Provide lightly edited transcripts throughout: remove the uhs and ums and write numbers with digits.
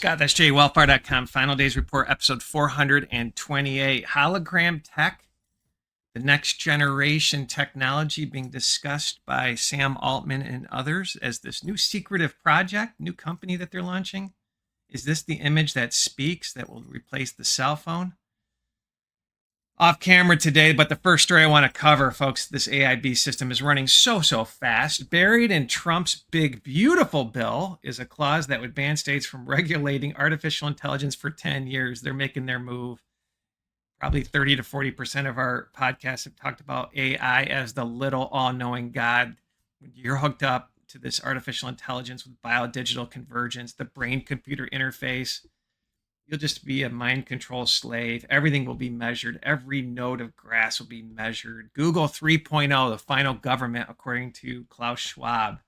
Scott, that's jwellfire.com. Final Days Report, episode 428. Hologram tech, the next generation technology being discussed by Sam Altman and others as this new secretive project, new company that they're launching. Is this the image that speaks that will replace the cell phone? Off camera today, but the first story I want to cover, folks, this MOTB system is running so fast. Buried in Trump's big, beautiful bill is a clause that would ban states from regulating artificial intelligence for 10 years. They're making their move. Probably 30 to 40% of our podcasts have talked about AI as the little all-knowing God. When you're hooked up to this artificial intelligence with biodigital convergence, the brain-computer interface, you'll just be a mind control slave. Everything will be measured. Every node of grass will be measured. Google 3.0, the final government, according to Klaus Schwab.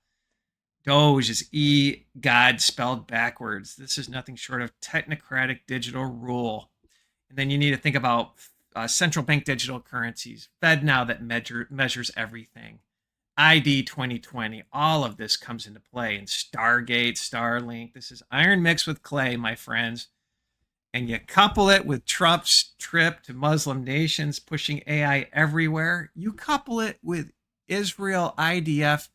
Doge is E-God spelled backwards. This is nothing short of technocratic digital rule. And then you need to think about central bank digital currencies. FedNow that measures everything. ID 2020. All of this comes into play. And Stargate, Starlink. This is iron mixed with clay, my friends. And you couple it with Trump's trip to Muslim nations, pushing AI everywhere. You couple it with Israel IDF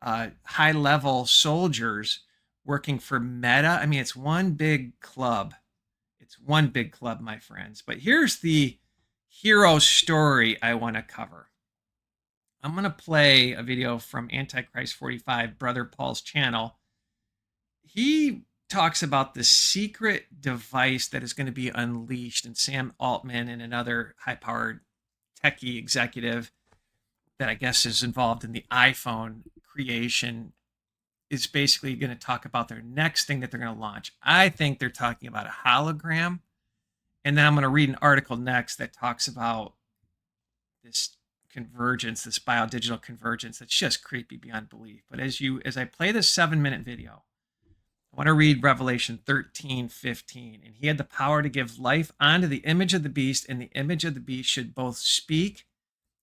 high-level soldiers working for Meta. I mean, it's one big club. It's one big club, my friends. But here's the hero story I want to cover. I'm going to play a video from Antichrist 45, Brother Paul's channel. He talks about the secret device that is going to be unleashed, and Sam Altman and another high-powered techie executive that I guess is involved in the iPhone creation is basically going to talk about their next thing that they're going to launch. I think they're talking about a hologram, and then I'm going to read an article next that talks about this convergence, this biodigital convergence that's just creepy beyond belief. But as I play this 7-minute video, I want to read Revelation 13:15. And he had the power to give life unto the image of the beast, and the image of the beast should both speak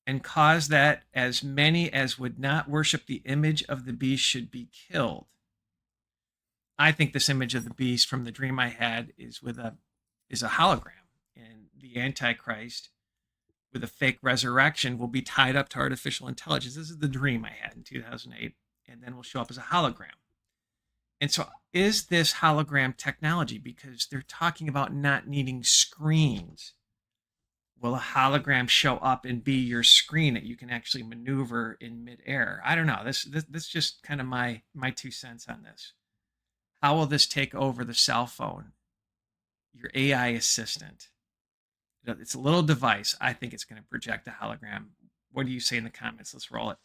and cause that as many as would not worship the image of the beast should be killed. I think this image of the beast from the dream I had is a hologram, and the Antichrist with a fake resurrection will be tied up to artificial intelligence. This is the dream I had in 2008, and then will show up as a hologram. And so is this hologram technology? Because they're talking about not needing screens. Will a hologram show up and be your screen that you can actually maneuver in midair? I don't know. This is just kind of my 2 cents on this. How will this take over the cell phone, your AI assistant? It's a little device. I think it's going to project a hologram. What do you say in the comments? Let's roll it.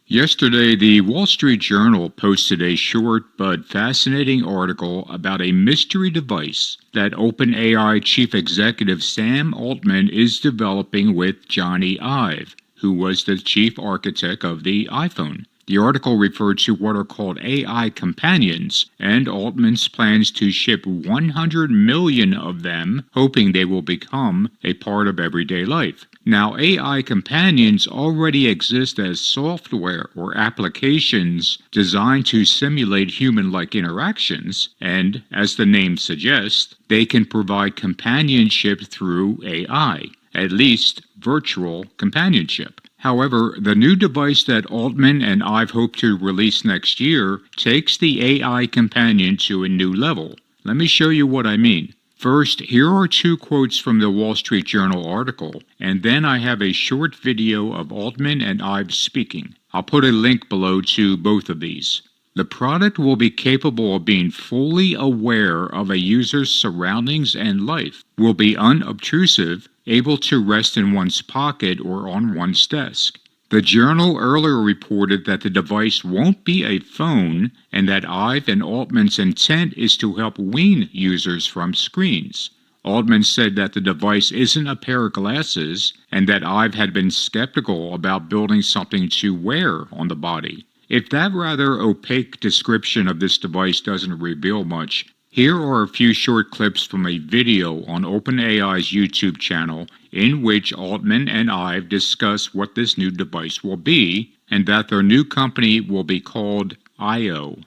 Yesterday, the Wall Street Journal posted a short but fascinating article about a mystery device that OpenAI chief executive Sam Altman is developing with Johnny Ive, who was the chief architect of the iPhone. The article referred to what are called AI companions, and Altman's plans to ship 100 million of them, hoping they will become a part of everyday life. Now, AI companions already exist as software or applications designed to simulate human-like interactions, and, as the name suggests, they can provide companionship through AI, at least virtual companionship. However, the new device that Altman and Ive hope to release next year takes the AI companion to a new level. Let me show you what I mean. First, here are 2 quotes from the Wall Street Journal article, and then I have a short video of Altman and Ive speaking. I'll put a link below to both of these. The product will be capable of being fully aware of a user's surroundings and life, will be unobtrusive, able to rest in one's pocket or on one's desk. The journal earlier reported that the device won't be a phone and that Ive and Altman's intent is to help wean users from screens. Altman said that the device isn't a pair of glasses and that Ive had been skeptical about building something to wear on the body. If that rather opaque description of this device doesn't reveal much, here are a few short clips from a video on OpenAI's YouTube channel in which Altman and Ive discuss what this new device will be and that their new company will be called IO.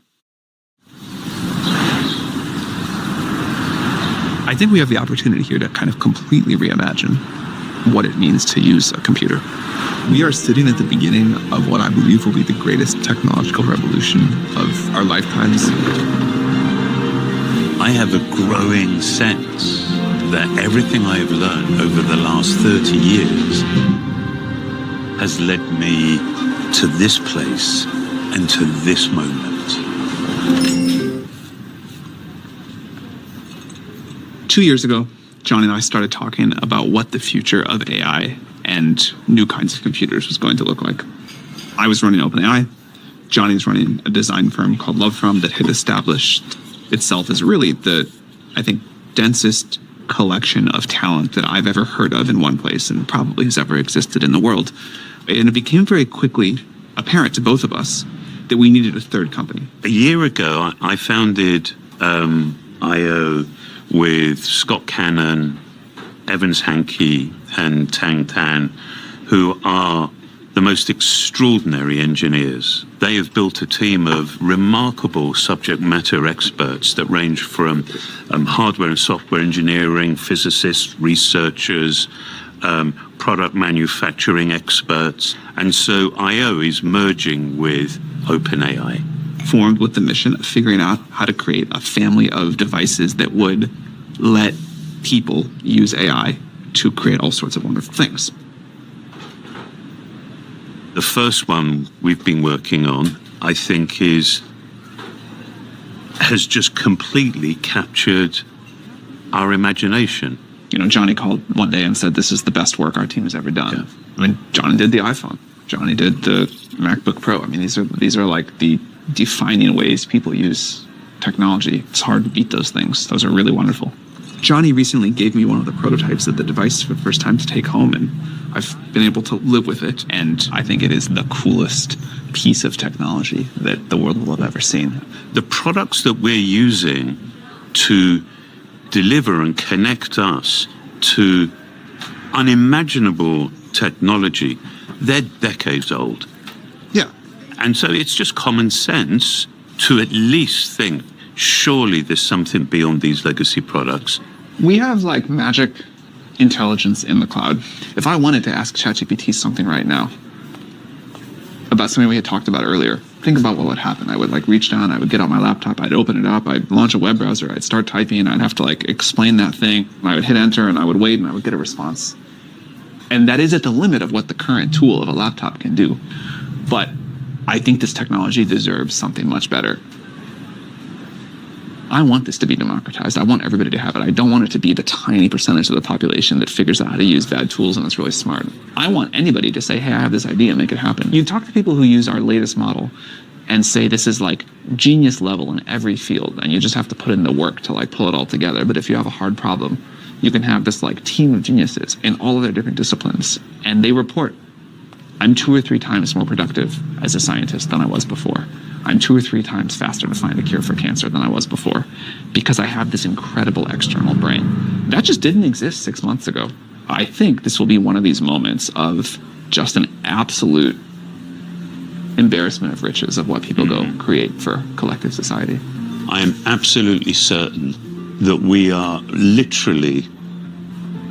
I think we have the opportunity here to kind of completely reimagine what it means to use a computer. We are sitting at the beginning of what I believe will be the greatest technological revolution of our lifetimes. I have a growing sense that everything I have learned over the last 30 years has led me to this place and to this moment. 2 years ago, John and I started talking about what the future of AI and new kinds of computers was going to look like. I was running OpenAI. Johnny's running a design firm called Lovefrom that had established itself as really the, I think, densest collection of talent that I've ever heard of in one place and probably has ever existed in the world. And it became very quickly apparent to both of us that we needed a third company. A year ago, I founded IO with Scott Cannon, Evans Hankey, and Tang Tan, who are the most extraordinary engineers. They have built a team of remarkable subject matter experts that range from hardware and software engineering, physicists, researchers, product manufacturing experts. And so IO is merging with OpenAI. Formed with the mission of figuring out how to create a family of devices that would let people use AI to create all sorts of wonderful things. The first one we've been working on, I think, has just completely captured our imagination. You know, Johnny called one day and said, "This is the best work our team has ever done." Yeah. I mean, Johnny did the iPhone. Johnny did the MacBook Pro. I mean, these are like the defining ways people use technology. It's hard to beat those things. Those are really wonderful. Johnny recently gave me one of the prototypes of the device for the first time to take home, and I've been able to live with it. And I think it is the coolest piece of technology that the world will have ever seen. The products that we're using to deliver and connect us to unimaginable technology, they're decades old. Yeah. And so it's just common sense to at least think, surely there's something beyond these legacy products. We have like magic intelligence in the cloud. If I wanted to ask ChatGPT something right now about something we had talked about earlier, think about what would happen. I would like reach down, I would get out my laptop, I'd open it up, I'd launch a web browser, I'd start typing, I'd have to like explain that thing. I would hit enter and I would wait and I would get a response. And that is at the limit of what the current tool of a laptop can do. But I think this technology deserves something much better. I want this to be democratized. I want everybody to have it. I don't want it to be the tiny percentage of the population that figures out how to use bad tools and is really smart. I want anybody to say, hey, I have this idea, and make it happen. You talk to people who use our latest model and say this is like genius level in every field, and you just have to put in the work to like pull it all together. But if you have a hard problem, you can have this like team of geniuses in all of their different disciplines, and they report, I'm 2 or 3 times more productive as a scientist than I was before. I'm 2 or 3 times faster to find a cure for cancer than I was before because I have this incredible external brain. That just didn't exist 6 months ago. I think this will be one of these moments of just an absolute embarrassment of riches of what people go create for collective society. I am absolutely certain that we are literally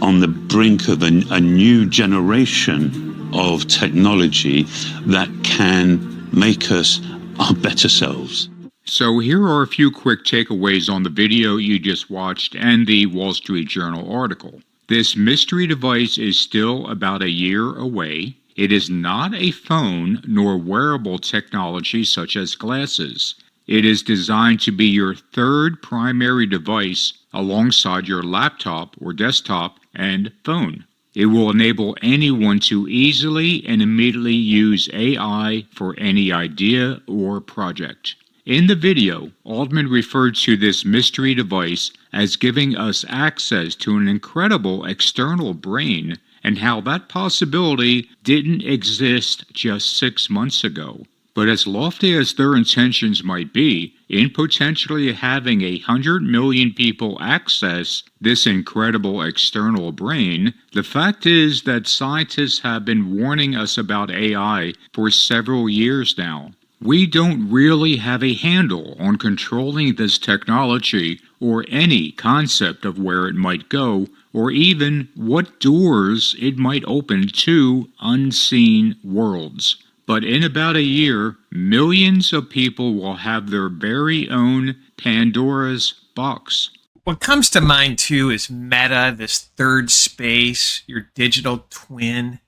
on the brink of a new generation of technology that can make us our better selves. So here are a few quick takeaways on the video you just watched and the Wall Street Journal article. This mystery device is still about a year away. It is not a phone nor wearable technology such as glasses. It is designed to be your third primary device alongside your laptop or desktop and phone. It will enable anyone to easily and immediately use AI for any idea or project. In the video, Altman referred to this mystery device as giving us access to an incredible external brain and how that possibility didn't exist just 6 months ago. But as lofty as their intentions might be, in potentially having 100 million people access this incredible external brain, the fact is that scientists have been warning us about AI for several years now. We don't really have a handle on controlling this technology or any concept of where it might go, or even what doors it might open to unseen worlds. But in about a year, millions of people will have their very own Pandora's box. What comes to mind too is Meta, this third space, your digital twin.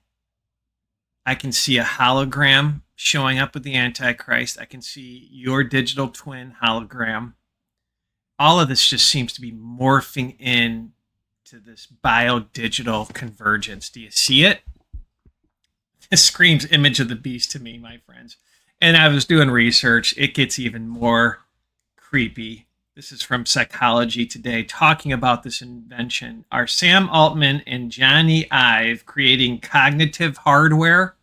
I can see a hologram showing up with the Antichrist. I can see your digital twin hologram. All of this just seems to be morphing in to this bio-digital convergence. Do you see it? This screams image of the beast to me, my friends. And I was doing research. It gets even more creepy. This is from Psychology Today, talking about this invention. Are Sam Altman and Johnny Ive creating cognitive hardware?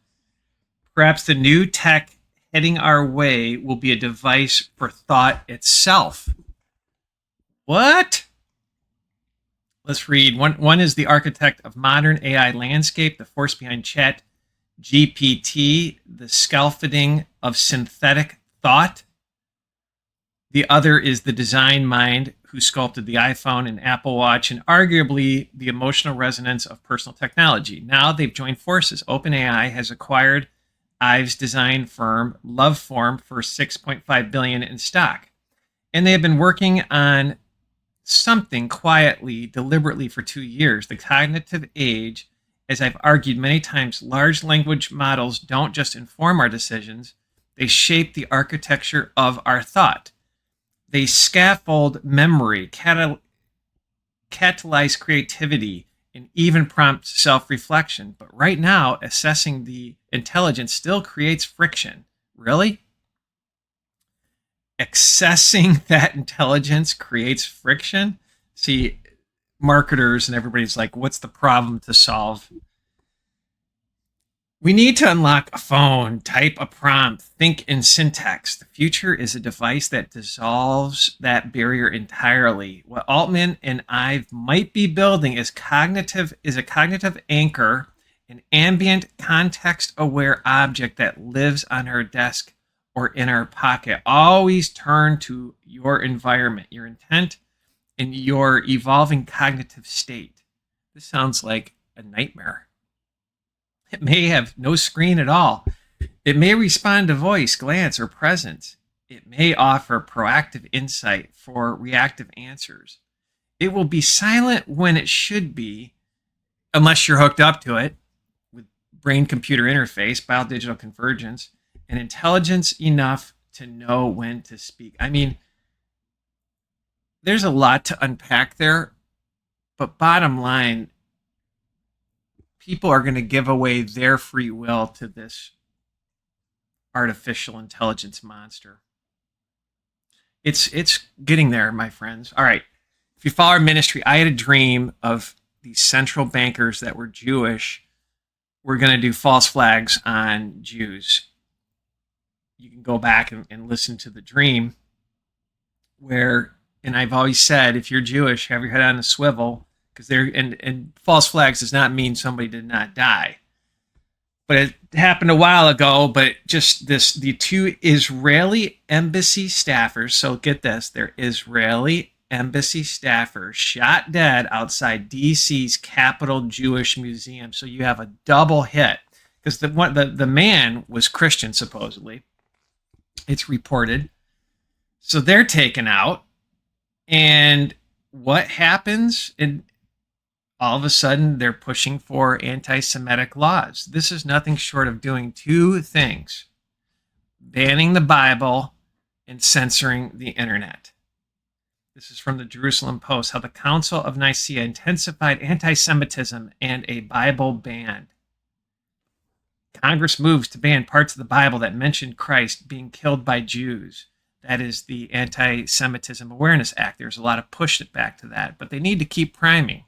Perhaps the new tech heading our way will be a device for thought itself. What? Let's read. One is the architect of modern AI landscape, the force behind Chat GPT, the scaffolding of synthetic thought. The other is the design mind who sculpted the iPhone and Apple Watch, and arguably the emotional resonance of personal technology. Now they've joined forces. OpenAI has acquired Ive's design firm, Loveform, for $6.5 billion in stock. And they have been working on something quietly, deliberately for 2 years. The cognitive age, as I've argued many times, large language models don't just inform our decisions, they shape the architecture of our thought. They scaffold memory, catalyze creativity, and even prompt self-reflection. But right now, assessing the intelligence still creates friction. Really? Accessing that intelligence creates friction? See, marketers and everybody's like, what's the problem to solve? We need to unlock a phone, type a prompt, think in syntax. The future is a device that dissolves that barrier entirely. What Altman and Ive might be building is a cognitive anchor, an ambient, context-aware object that lives on our desk or in our pocket. Always turn to your environment, your intent, and your evolving cognitive state. This sounds like a nightmare. It may have no screen at all. It may respond to voice, glance, or presence. It may offer proactive insight for reactive answers. It will be silent when it should be, unless you're hooked up to it with brain-computer interface, biodigital convergence, and intelligence enough to know when to speak. I mean, there's a lot to unpack there, but bottom line, people are going to give away their free will to this artificial intelligence monster. It's getting there, my friends. All right. If you follow our ministry, I had a dream of these central bankers that were Jewish. We're going to do false flags on Jews. You can go back and listen to the dream where, and I've always said, if you're Jewish, have your head on a swivel, because and false flags does not mean somebody did not die. But it happened a while ago, but just the two Israeli embassy staffers, so get this, they're Israeli embassy staffers shot dead outside DC's Capitol Jewish Museum. So you have a double hit, because the man was Christian, supposedly. It's reported. So they're taken out. And what happens? And all of a sudden, they're pushing for anti-Semitic laws. This is nothing short of doing two things: banning the Bible and censoring the internet. This is from the Jerusalem Post, how the Council of Nicaea intensified anti-Semitism and a Bible ban. Congress moves to ban parts of the Bible that mention Christ being killed by Jews. That is the Anti-Semitism Awareness Act. There's a lot of pushback to that, but they need to keep priming,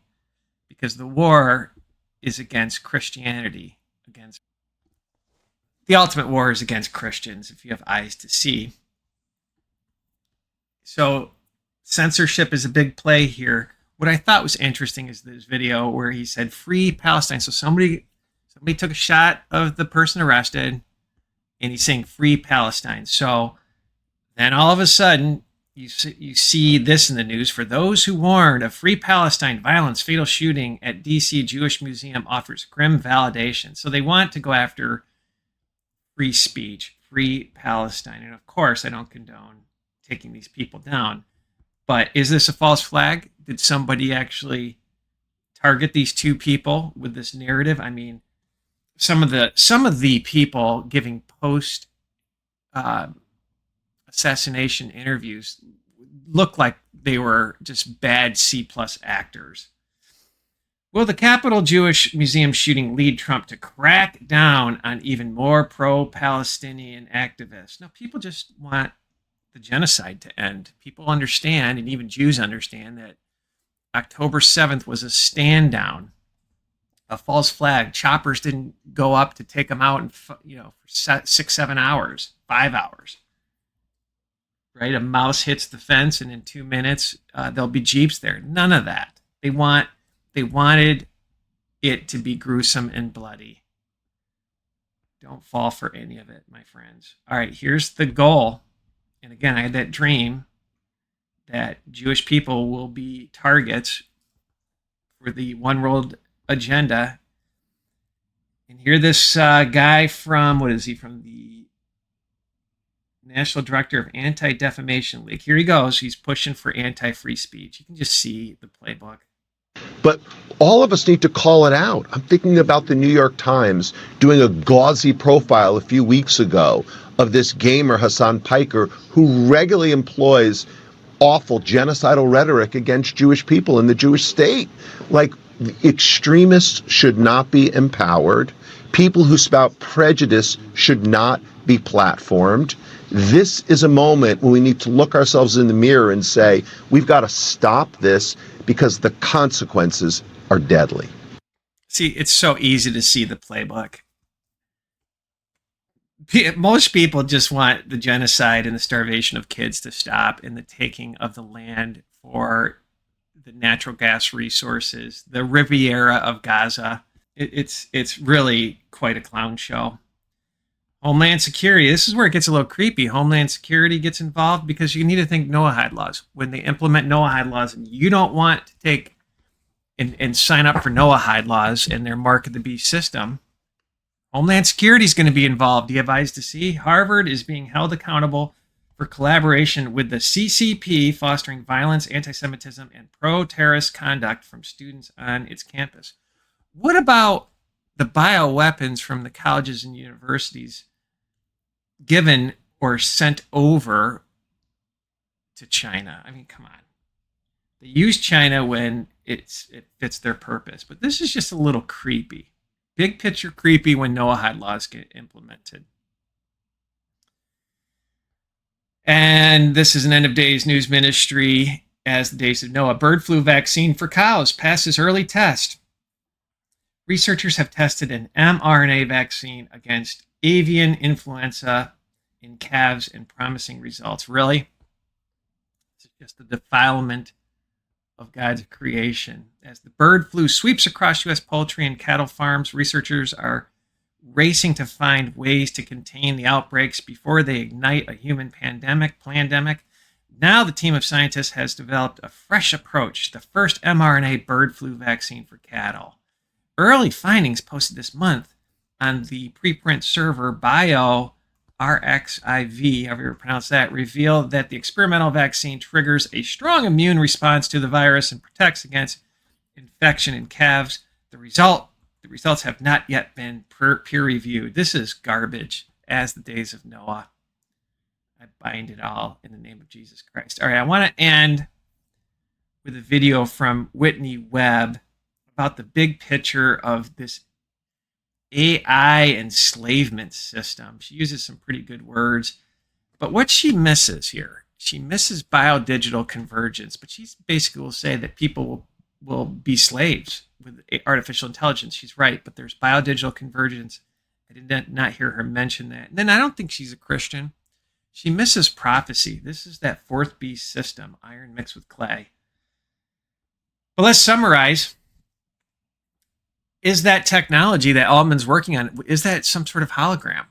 because the war is against Christianity. The ultimate war is against Christians, if you have eyes to see. So censorship is a big play here. What I thought was interesting is this video where he said, "Free Palestine." So somebody took a shot of the person arrested, and he's saying, "Free Palestine." So then all of a sudden, you see this in the news. For those who warned of free Palestine violence, fatal shooting at D.C. Jewish Museum offers grim validation. So they want to go after free speech, free Palestine. And of course, I don't condone taking these people down. But is this a false flag? Did somebody actually target these two people with this narrative? I mean, some of the people giving post assassination interviews look like they were just bad C+ actors. Will the Capitol Jewish Museum shooting lead Trump to crack down on even more pro-Palestinian activists? No, people just want the genocide to end. People understand, and even Jews understand, that October 7th was a stand down, a false flag. Choppers didn't go up to take them out in, for 6-7 hours, 5 hours. Right? A mouse hits the fence, and in 2 minutes, there'll be Jeeps there. None of that. They wanted it to be gruesome and bloody. Don't fall for any of it, my friends. All right, here's the goal. And again, I had that dream that Jewish people will be targets for the one world agenda. And here this guy from, what is he, from the National Director of Anti-Defamation League. Here he goes. He's pushing for anti-free speech. You can just see the playbook. But all of us need to call it out. I'm thinking about the New York Times doing a gauzy profile a few weeks ago of this gamer, Hassan Piker, who regularly employs awful genocidal rhetoric against Jewish people in the Jewish state. Like, extremists should not be empowered. People who spout prejudice should not be platformed. This is a moment when we need to look ourselves in the mirror and say, we've got to stop this because the consequences are deadly. See, it's so easy to see the playbook. Most people just want the genocide and the starvation of kids to stop, and the taking of the land for the natural gas resources, the Riviera of Gaza. It's really quite a clown show. Homeland Security, this is where it gets a little creepy. Homeland Security gets involved because you need to think Noahide Laws. When they implement Noahide Laws and you don't want to take and sign up for Noahide Laws and their Mark of the Beast system, Homeland Security is going to be involved. Do you have eyes to see? Harvard is being held accountable for collaboration with the CCP, fostering violence, anti-Semitism, and pro-terrorist conduct from students on its campus. What about the bioweapons from the colleges and universities given or sent over to China? I mean, come on. They use China when it fits their purpose, but this is just a little creepy. Big picture creepy when Noahide Laws get implemented. And this is an end of days news ministry as the days of Noah. Bird flu vaccine for cows passes early test. Researchers have tested an mRNA vaccine against avian influenza in calves and promising results. Really? It's just the defilement of God's creation. As the bird flu sweeps across U.S. poultry and cattle farms, researchers are racing to find ways to contain the outbreaks before they ignite a human plandemic. Now the team of scientists has developed a fresh approach, the first mRNA bird flu vaccine for cattle. Early findings posted this month on the preprint server BioRxiv, however you pronounce that, reveal that the experimental vaccine triggers a strong immune response to the virus and protects against infection in calves. The results have not yet been peer reviewed. This is garbage as the days of Noah. I bind it all in the name of Jesus Christ. All right, I want to end with a video from Whitney Webb about the big picture of this AI enslavement system. She uses some pretty good words, but what she misses here, she misses biodigital convergence, but she basically will say that people will be slaves with artificial intelligence. She's right, but there's biodigital convergence. I did not hear her mention that. And then I don't think she's a Christian. She misses prophecy. This is that fourth beast system, iron mixed with clay. But let's summarize. Is that technology that Altman's working on, is that some sort of hologram?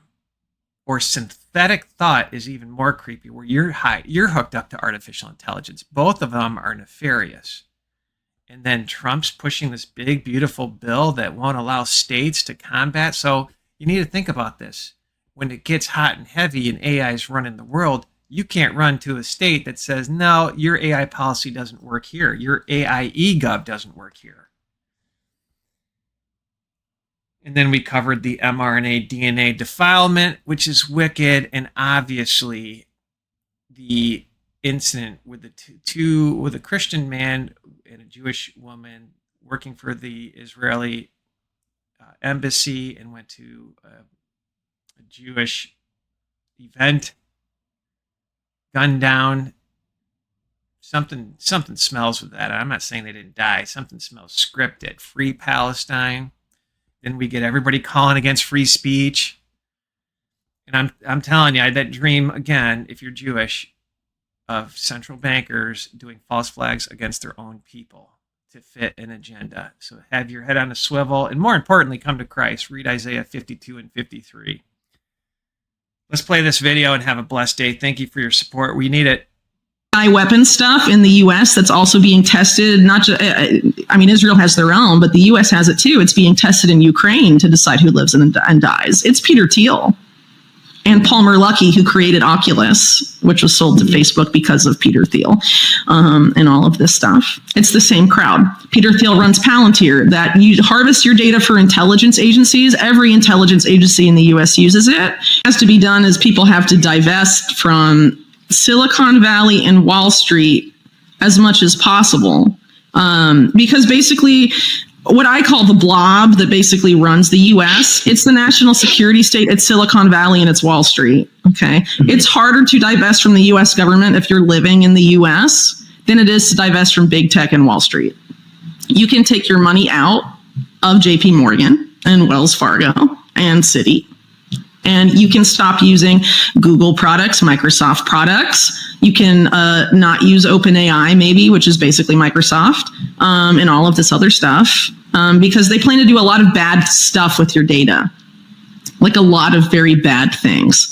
Or synthetic thought is even more creepy, where you're hooked up to artificial intelligence. Both of them are nefarious. And then Trump's pushing this big, beautiful bill that won't allow states to combat. So you need to think about this. When it gets hot and heavy and AI is running the world, you can't run to a state that says, no, your AI policy doesn't work here. Your AI Egov doesn't work here. And then we covered the mRNA DNA defilement, which is wicked, and obviously the incident with with a Christian man and a Jewish woman working for the Israeli embassy and went to a Jewish event, gunned down. Something smells with that. I'm not saying they didn't die. Something smells scripted. Free Palestine. Then we get everybody calling against free speech. And I'm telling you, that dream, again, if you're Jewish, of central bankers doing false flags against their own people to fit an agenda. So have your head on a swivel, and more importantly, come to Christ. Read Isaiah 52 and 53. Let's play this video and have a blessed day. Thank you for your support. We need it. Weapons stuff in the U.S. that's also being tested. Not just, I mean, Israel has their own, but the U.S. has it too. It's being tested in Ukraine to decide who lives and dies. It's Peter Thiel and Palmer Luckey, who created Oculus, which was sold to Facebook because of Peter Thiel, and all of this stuff. It's the same crowd. Peter Thiel runs Palantir, that you harvest your data for intelligence agencies. Every intelligence agency in the U.S. uses it. What has to be done is people have to divest from Silicon Valley and Wall Street as much as possible, because basically what I call the blob that basically runs the US, it's the national security state, it's Silicon Valley and it's Wall Street. Okay. Mm-hmm. It's harder to divest from the US government if you're living in the US than it is to divest from big tech and Wall Street. You can take your money out of JP Morgan and Wells Fargo and Citi, and you can stop using Google products, Microsoft products. You can not use OpenAI, maybe, which is basically Microsoft, and all of this other stuff, because they plan to do a lot of bad stuff with your data, like a lot of very bad things.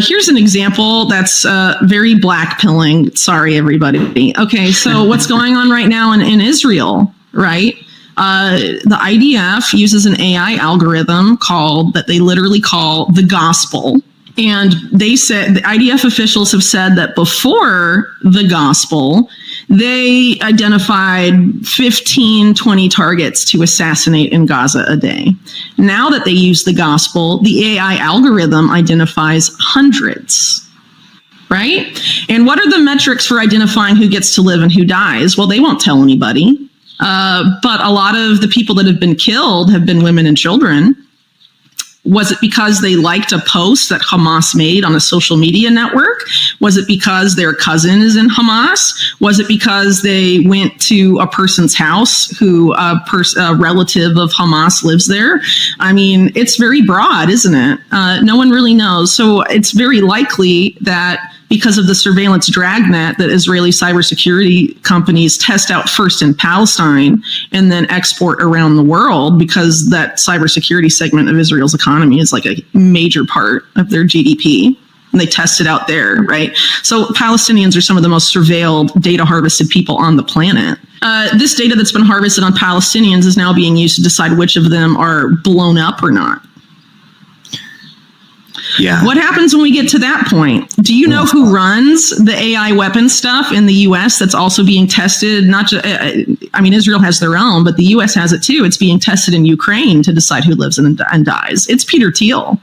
Here's an example that's very black-pilling. Sorry, everybody. Okay, so what's going on right now in Israel, right? The IDF uses an AI algorithm that they literally call the gospel. And they said, the IDF officials have said that before the gospel, they identified 15, 20 targets to assassinate in Gaza a day. Now that they use the gospel, the AI algorithm identifies hundreds. Right? And what are the metrics for identifying who gets to live and who dies? Well, they won't tell anybody. But a lot of the people that have been killed have been women and children. Was it because they liked a post that Hamas made on a social media network? Was it because their cousin is in Hamas? Was it because they went to a person's house who a relative of Hamas lives there? I mean, it's very broad, isn't it? No one really knows. So it's very likely that because of the surveillance dragnet that Israeli cybersecurity companies test out first in Palestine and then export around the world, because that cybersecurity segment of Israel's economy is like a major part of their GDP. And they test it out there, right? So Palestinians are some of the most surveilled, data harvested people on the planet. This data that's been harvested on Palestinians is now being used to decide which of them are blown up or not. Yeah. What happens when we get to that point? Do you know who runs the AI weapon stuff in the U.S. that's also being tested? Not just, I mean, Israel has their own, but the U.S. has it too. It's being tested in Ukraine to decide who lives and dies. It's Peter Thiel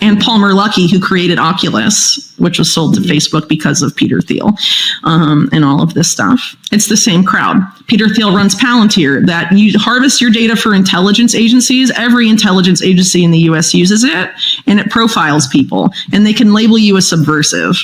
and Palmer Luckey, who created Oculus, which was sold to Facebook because of Peter Thiel, and all of this stuff. It's the same crowd. Peter Thiel runs Palantir, that you harvest your data for intelligence agencies. Every intelligence agency in the US uses it, and it profiles people, and they can label you as subversive.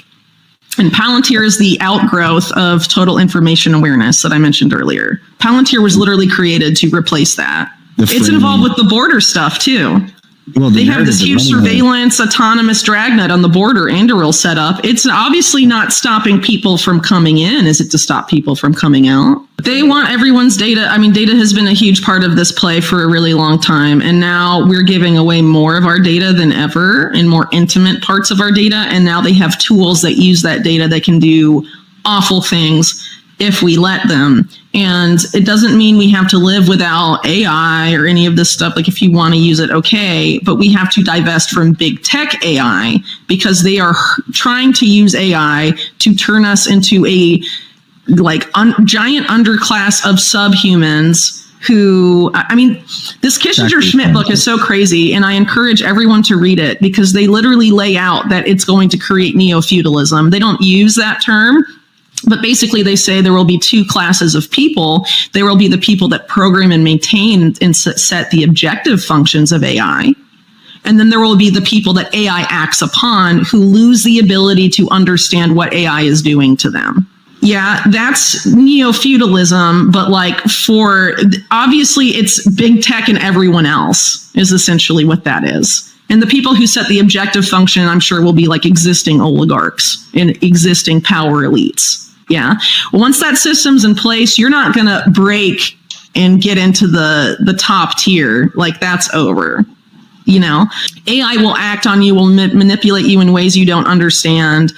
And Palantir is the outgrowth of total information awareness that I mentioned earlier. Palantir was literally created to replace that. It's involved with the border stuff too. They have this huge surveillance autonomous dragnet on the border, Anduril set up. It's obviously not stopping people from coming in. Is it to stop people from coming out? They want everyone's data. I mean, data has been a huge part of this play for a really long time. And now we're giving away more of our data than ever and more intimate parts of our data. And now they have tools that use that data that can do awful things if we let them. And it doesn't mean we have to live without AI or any of this stuff. Like, if you want to use it, okay, but we have to divest from big tech AI because they are trying to use AI to turn us into a giant underclass of subhumans who, I mean, this Kissinger-Schmidt book is so crazy, and I encourage everyone to read it because they literally lay out that it's going to create neo-feudalism. They don't use that term, but basically they say there will be two classes of people. There will be the people that program and maintain and set the objective functions of AI. And then there will be the people that AI acts upon who lose the ability to understand what AI is doing to them. Yeah, that's neo-feudalism, but obviously it's big tech and everyone else is essentially what that is. And the people who set the objective function, I'm sure, will be like existing oligarchs and existing power elites. Yeah. Once that system's in place, you're not going to break and get into the top tier. Like, that's over. You know, AI will act on you, will manipulate you in ways you don't understand.